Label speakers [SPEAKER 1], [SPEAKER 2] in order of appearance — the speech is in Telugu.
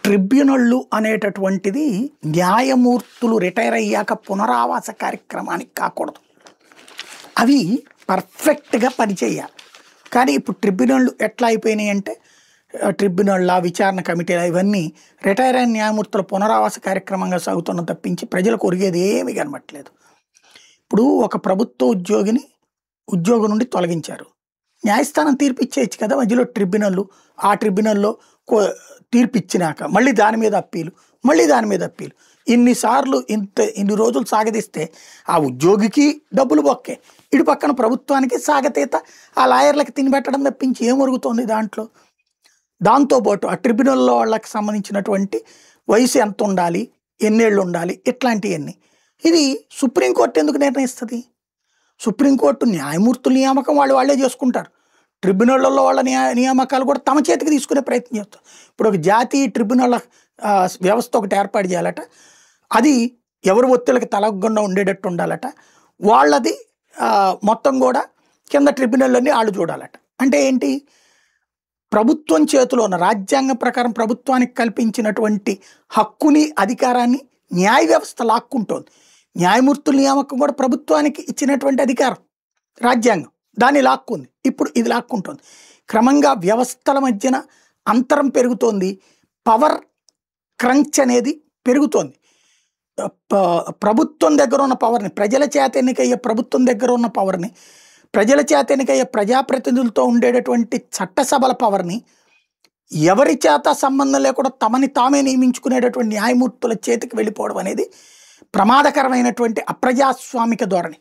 [SPEAKER 1] ట్రిబ్యునళ్ళు అనేటటువంటిది న్యాయమూర్తులు రిటైర్ అయ్యాక పునరావాస కార్యక్రమానికి కాకూడదు. అవి పర్ఫెక్ట్గా పనిచేయాలి. కానీ ఇప్పుడు ట్రిబ్యునళ్ళు ఎట్లా అయిపోయినాయి అంటే ట్రిబ్యునళ్ళ విచారణ కమిటీల ఇవన్నీ రిటైర్ అయిన న్యాయమూర్తుల పునరావాస కార్యక్రమంగా సాగుతున్న తప్పించి ప్రజలకు ఒరిగేది ఏమీ కనబట్టలేదు. ఇప్పుడు ఒక ప్రభుత్వ ఉద్యోగం నుండి తొలగించారు, న్యాయస్థానం తీర్పు ఇచ్చేయచ్చు కదా. మధ్యలో ట్రిబ్యునళ్ళు, ఆ ట్రిబ్యునల్లో తీర్పు ఇచ్చినాక మళ్ళీ దాని మీద అప్పీలు, మళ్ళీ దాని మీద అప్పీలు, ఇన్నిసార్లు ఇన్ని రోజులు సాగదీస్తే ఆ ఉద్యోగికి డబ్బులు బొక్కే, ఇటు పక్కన ప్రభుత్వానికి సాగతీత, ఆ లాయర్లకు తినిపెట్టడం తప్పించి ఏమొరుగుతోంది దాంట్లో. దాంతోపాటు ఆ ట్రిబ్యునల్లో వాళ్ళకి సంబంధించినటువంటి వయసు ఎంత ఉండాలి, ఎన్నేళ్ళు ఉండాలి, ఇట్లాంటివన్నీ ఇది సుప్రీంకోర్టు ఎందుకు నిర్ణయిస్తుంది? సుప్రీంకోర్టు న్యాయమూర్తుల నియామకం వాళ్ళే చేసుకుంటారు. ట్రిబ్యునళ్లలో వాళ్ళ నియామకాలు కూడా తమ చేతికి తీసుకునే ప్రయత్నం చేస్తారు. ఇప్పుడు ఒక జాతీయ ట్రిబ్యునల్ వ్యవస్థ ఒకటి ఏర్పాటు చేయాలట, అది ఎవరి ఒత్తిళ్ళకి తలగకుండా ఉండేటట్టు ఉండాలట, వాళ్ళది మొత్తం కూడా కింద ట్రిబ్యునల్లన్నీ వాళ్ళు చూడాలట. అంటే ఏంటి? ప్రభుత్వం చేతిలో ఉన్న రాజ్యాంగం ప్రకారం ప్రభుత్వానికి కల్పించినటువంటి హక్కుని అధికారాన్ని న్యాయ వ్యవస్థ లాక్కుంటోంది. న్యాయమూర్తుల నియామకం కూడా ప్రభుత్వానికి ఇచ్చినటువంటి అధికారం రాజ్యాంగం, దాన్ని లాక్కుంది. ఇప్పుడు ఇది లాక్కుంటోంది. క్రమంగా వ్యవస్థల మధ్యన అంతరం పెరుగుతోంది, పవర్ క్రంచ్ అనేది పెరుగుతోంది. ప్రభుత్వం దగ్గర ఉన్న పవర్ని, ప్రజల చేత ఎన్నికయ్యే ప్రభుత్వం దగ్గర ఉన్న పవర్ని, ప్రజల చేత ఎన్నికయ్యే ప్రజాప్రతినిధులతో ఉండేటటువంటి చట్టసభల పవర్ని ఎవరి చేత సంబంధం లేకుండా తమని తామే నియమించుకునేటటువంటి న్యాయమూర్తుల చేతికి వెళ్ళిపోవడం అనేది ప్రమాదకరమైనటువంటి అప్రజాస్వామిక ధోరణి.